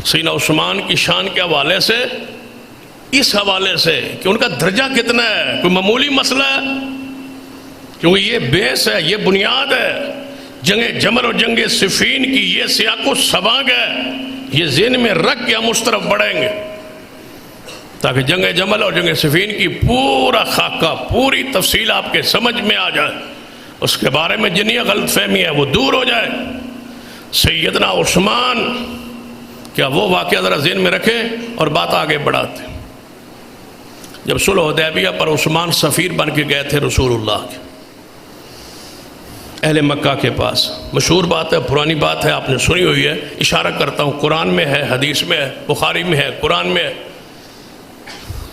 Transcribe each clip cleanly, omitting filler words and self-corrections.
سیدنا عثمان کی شان کے حوالے سے، اس حوالے سے کہ ان کا درجہ کتنا ہے، کوئی معمولی مسئلہ ہے؟ کیونکہ یہ بیس ہے، یہ بنیاد ہے۔ جنگ جمل اور جنگ صفین کی یہ سیاق و سباق ہے، یہ ذہن میں رکھ کے ہم اس طرف بڑھیں گے تاکہ جنگ جمل اور جنگ صفین کی پورا خاکہ، پوری تفصیل آپ کے سمجھ میں آ جائے، اس کے بارے میں جنہیں غلط فہمی ہے وہ دور ہو جائے۔ سیدنا عثمان، کیا وہ واقعہ ذرا ذہن میں رکھیں اور بات آگے بڑھاتے ہیں۔ جب صلح حدیبیہ پر عثمان سفیر بن کے گئے تھے رسول اللہ کے اہل مکہ کے پاس، مشہور بات ہے، پرانی بات ہے، آپ نے سنی ہوئی ہے، اشارہ کرتا ہوں، قرآن میں ہے، حدیث میں ہے، بخاری میں ہے، قرآن میں ہے۔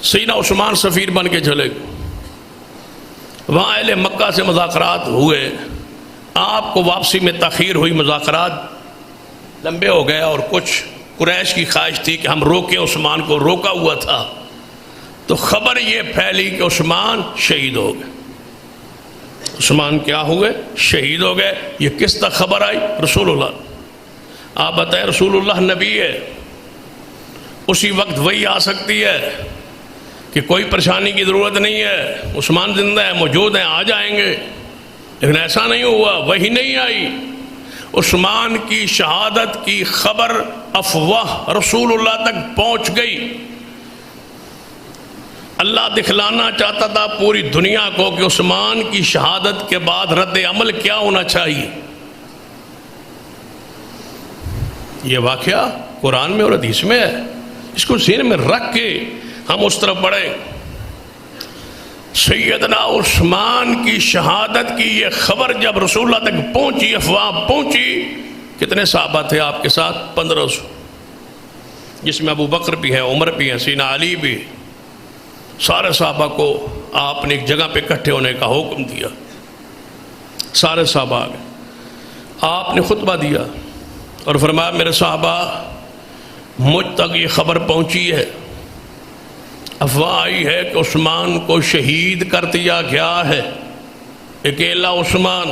سیدنا عثمان سفیر بن کے چلے گئے، وہاں اہل مکہ سے مذاکرات ہوئے، آپ کو واپسی میں تاخیر ہوئی، مذاکرات لمبے ہو گئے، اور کچھ قریش کی خواہش تھی کہ ہم روکیں عثمان کو، روکا ہوا تھا، تو خبر یہ پھیلی کہ عثمان شہید ہو گئے۔ عثمان کیا ہوئے؟ شہید ہو گئے۔ یہ کس تک خبر آئی؟ رسول اللہ۔ آپ بتائیں، رسول اللہ نبی ہے، اسی وقت وہی آ سکتی ہے کہ کوئی پریشانی کی ضرورت نہیں ہے، عثمان زندہ ہے، موجود ہیں، آ جائیں گے، لیکن ایسا نہیں ہوا، وہی نہیں آئی۔ عثمان کی شہادت کی خبر افواہ رسول اللہ تک پہنچ گئی۔ اللہ دکھلانا چاہتا تھا پوری دنیا کو کہ عثمان کی شہادت کے بعد رد عمل کیا ہونا چاہیے۔ یہ واقعہ قرآن میں اور حدیث میں ہے، اس کو ذہن میں رکھ کے ہم اس طرف بڑھیں۔ سیدنا عثمان کی شہادت کی یہ خبر جب رسول اللہ تک پہنچی، افواہ پہنچی، کتنے صحابہ تھے آپ کے ساتھ؟ 1500، جس میں ابو بکر بھی ہیں، عمر بھی ہیں، سیدنا علی بھی۔ سارے صحابہ کو آپ نے ایک جگہ پہ اکٹھے ہونے کا حکم دیا، سارے صحابہ آ گئے، آپ نے خطبہ دیا اور فرمایا میرے صحابہ، مجھ تک یہ خبر پہنچی ہے، افواہ آئی ہے کہ عثمان کو شہید کر دیا گیا ہے، اکیلا عثمان،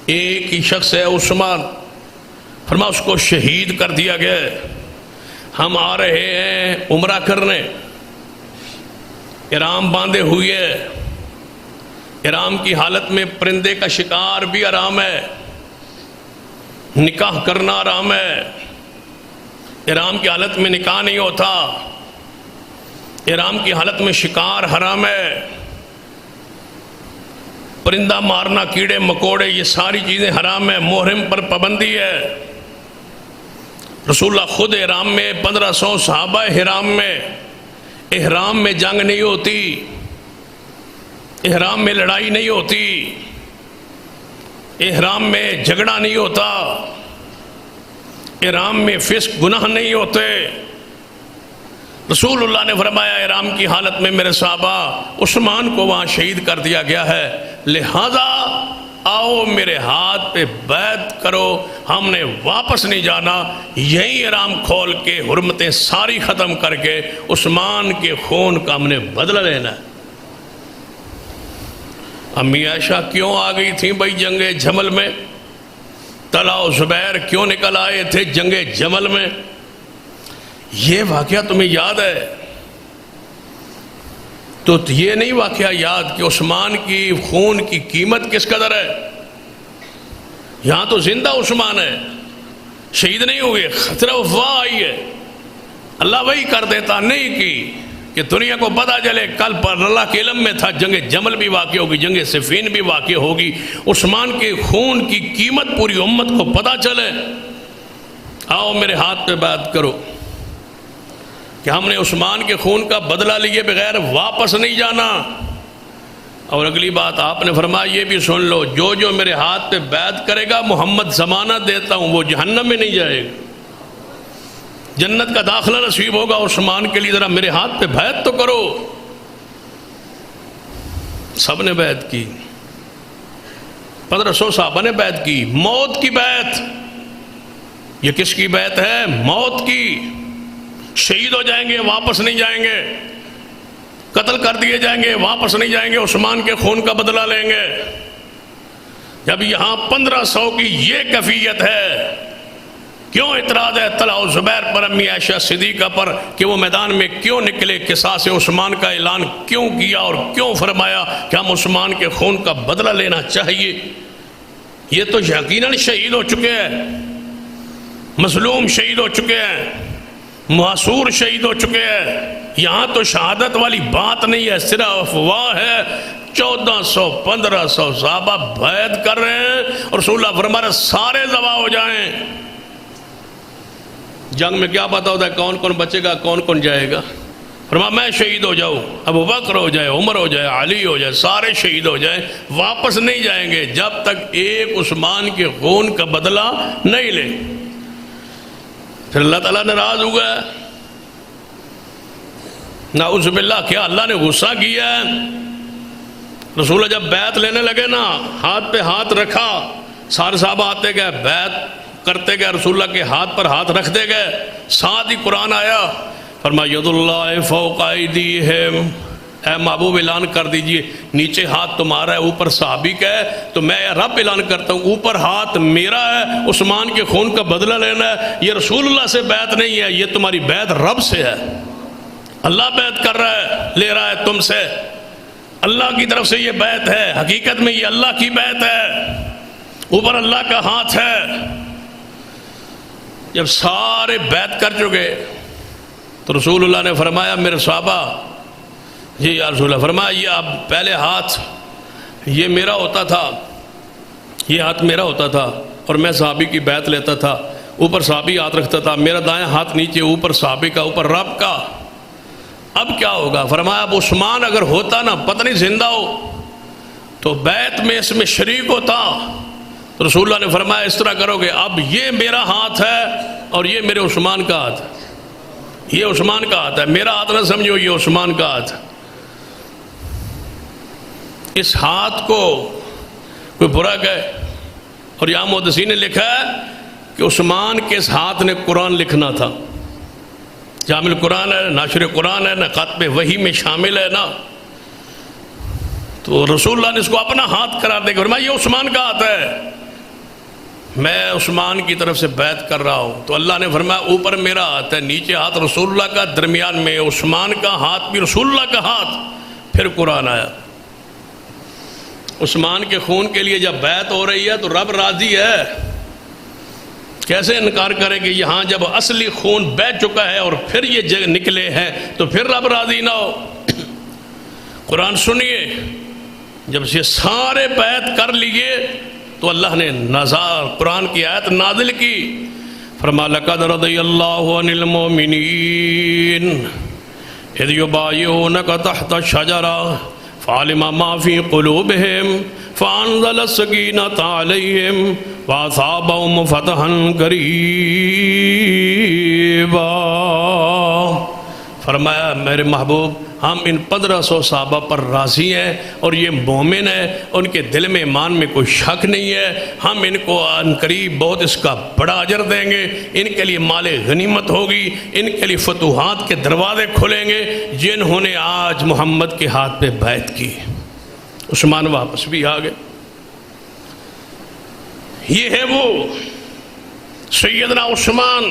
ایک ہی شخص ہے عثمان، فرمایا اس کو شہید کر دیا گیا ہے۔ ہم آ رہے ہیں عمرہ کرنے، احرام باندھے ہوئے، احرام کی حالت میں پرندے کا شکار بھی حرام ہے، نکاح کرنا حرام ہے، احرام کی حالت میں نکاح نہیں ہوتا، احرام کی حالت میں شکار حرام ہے، پرندہ مارنا، کیڑے مکوڑے، یہ ساری چیزیں حرام ہیں، محرم پر پابندی ہے۔ رسول اللہ خود احرام میں، 1500 صحابہ احرام میں، احرام میں جنگ نہیں ہوتی، احرام میں لڑائی نہیں ہوتی، احرام میں جھگڑا نہیں ہوتا، احرام میں فسق گناہ نہیں ہوتے۔ رسول اللہ نے فرمایا احرام کی حالت میں میرے صحابہ، عثمان کو وہاں شہید کر دیا گیا ہے، لہذا آؤ میرے ہاتھ پہ بیعت کرو، ہم نے واپس نہیں جانا، یہی احرام کھول کے حرمتیں ساری ختم کر کے عثمان کے خون کا ہم نے بدلہ لینا ہے۔ امی عائشہ کیوں آ گئی تھیں بھائی جنگ جمل میں؟ طلحہ و زبیر کیوں نکل آئے تھے جنگ جمل میں؟ یہ واقعہ تمہیں یاد ہے؟ تو یہ نہیں واقعہ یاد کہ عثمان کی خون کی قیمت کس قدر ہے؟ یہاں تو زندہ عثمان ہے، شہید نہیں ہوئے، خطرہ افواہ آئی ہے، اللہ وہی کر دیتا، نہیں کی کہ دنیا کو پتہ چلے، کل پر اللہ کے علم میں تھا جنگ جمل بھی واقع ہوگی، جنگ صفین بھی واقع ہوگی، عثمان کے خون کی قیمت پوری امت کو پتہ چلے، آؤ میرے ہاتھ پہ بیعت کرو کہ ہم نے عثمان کے خون کا بدلہ لیے بغیر واپس نہیں جانا۔ اور اگلی بات آپ نے فرمایا یہ بھی سن لو، جو جو میرے ہاتھ پہ بیعت کرے گا محمد ضمانت دیتا ہوں وہ جہنم میں نہیں جائے گا، جنت کا داخلہ نصیب ہوگا عثمان کے لیے، ذرا میرے ہاتھ پہ بیعت تو کرو۔ سب نے بیعت کی، 1500 صحابہ نے بیعت کی، موت کی بیعت۔ یہ کس کی بیعت ہے؟ موت کی۔ شہید ہو جائیں گے واپس نہیں جائیں گے، قتل کر دیے جائیں گے واپس نہیں جائیں گے، عثمان کے خون کا بدلہ لیں گے۔ جب یہاں 1500 کی یہ کیفیت ہے کیوں اعتراض ہے طلحہ و زبیر پر، امی عائشہ صدیقہ پر کہ وہ میدان میں کیوں نکلے، قصاص عثمان کا اعلان کیوں کیا اور کیوں فرمایا کہ ہم عثمان کے خون کا بدلہ لینا چاہیے؟ یہ تو یقیناً شہید ہو چکے ہیں، مظلوم شہید ہو چکے ہیں، محصور شہید ہو چکے ہیں، یہاں تو شہادت والی بات نہیں ہے، صرف افواہ ہے۔ 1400 1500 صحابہ بیعت کر رہے ہیں اور رسول اللہ فرما رہے سارے ذبح ہو جائیں۔ جنگ میں کیا پتا ہوتا ہے کون کون بچے گا کون کون جائے گا؟ فرما میں شہید ہو جاؤں، ابو بکر ہو جائے، عمر ہو جائے، علی ہو جائے، سارے شہید ہو جائیں، واپس نہیں جائیں گے جب تک ایک عثمان کے خون کا بدلہ نہیں لے۔ پھر اللہ تعالیٰ ناراض ہوا ہے، نعوذ باللہ، کیا اللہ نے غصہ کیا ہے؟ رسول اللہ جب بیعت لینے لگے نا، ہاتھ پہ ہاتھ رکھا، سارے صحابہ آتے گئے، بیعت کرتے گئے، رسول اللہ کے ہاتھ پر ہاتھ رکھتے گئے، ساتھ ہی قرآن آیا، فرمایا ید اللہ فوق ایدیہم، اے محبوب اعلان کر دیجئے نیچے ہاتھ تمہارا ہے اوپر صحابی کا ہے، تو میں رب اعلان کرتا ہوں اوپر ہاتھ میرا ہے، عثمان کے خون کا بدلہ لینا ہے، یہ رسول اللہ سے بیعت نہیں ہے، یہ تمہاری بیعت رب سے ہے، اللہ بیعت کر رہا ہے، لے رہا ہے تم سے، اللہ کی طرف سے یہ بیعت ہے، حقیقت میں یہ اللہ کی بیعت ہے، اوپر اللہ کا ہاتھ ہے۔ جب سارے بیعت کر چکے تو رسول اللہ نے فرمایا میرے صحابہ، جی یا رسول اللہ، فرمایا یہ اب پہلے ہاتھ یہ میرا ہوتا تھا، یہ ہاتھ میرا ہوتا تھا اور میں صحابی کی بیعت لیتا تھا، اوپر صحابی ہاتھ رکھتا تھا، میرا دائیں ہاتھ نیچے، اوپر صحابی کا، اوپر رب کا، اب کیا ہوگا؟ فرمایا اب عثمان اگر ہوتا نا، پتہ نہیں زندہ ہو تو بیعت میں اس میں شریک ہوتا، تو رسول اللہ نے فرمایا اس طرح کرو گے، اب یہ میرا ہاتھ ہے اور یہ میرے عثمان کا ہاتھ ہے، یہ عثمان کا ہاتھ ہے، میرا ہاتھ نہ سمجھو، یہ عثمان کا ہاتھ ہے۔ اس ہاتھ کو کوئی برا کہے، اور یہاں محدثین نے لکھا ہے کہ عثمان کے اس ہاتھ نے قرآن لکھنا تھا، جامع قرآن ہے، ناشر قرآن ہے، نہ ختم وحی میں شامل ہے نا، تو رسول اللہ نے اس کو اپنا ہاتھ قرار دے کر فرمایا یہ عثمان کا ہاتھ ہے، میں عثمان کی طرف سے بیعت کر رہا ہوں، تو اللہ نے فرمایا اوپر میرا ہاتھ ہے، نیچے ہاتھ رسول اللہ کا، درمیان میں عثمان کا ہاتھ بھی رسول اللہ کا ہاتھ۔ پھر قرآن آیا، عثمان کے خون کے لیے جب بیعت ہو رہی ہے تو رب راضی ہے، کیسے انکار کریں کہ یہاں جب اصلی خون بہہ چکا ہے اور پھر یہ نکلے ہیں تو پھر رب راضی نہ ہو؟ قرآن سنیے، جب یہ سارے بیعت کر لیے تو اللہ نے قرآن کی آیت نازل کی، فرمایا لقد رضی اللہ عن المؤمنین اذ یبایعونک تحت الشجرہ فعلم ما فی قلوبہم فانزل السکینۃ علیہم واصابہم فتحا قریبا۔ فرمایا میرے محبوب ہم ان 1500 صحابہ پر راضی ہیں اور یہ مومن ہیں، ان کے دل میں ایمان میں کوئی شک نہیں ہے، ہم ان کو ان قریب بہت اس کا بڑا اجر دیں گے، ان کے لیے مال غنیمت ہوگی، ان کے لیے فتوحات کے دروازے کھلیں گے، جنہوں نے آج محمد کے ہاتھ پہ بیعت کی۔ عثمان واپس بھی آ گئے۔ یہ ہے وہ سیدنا عثمان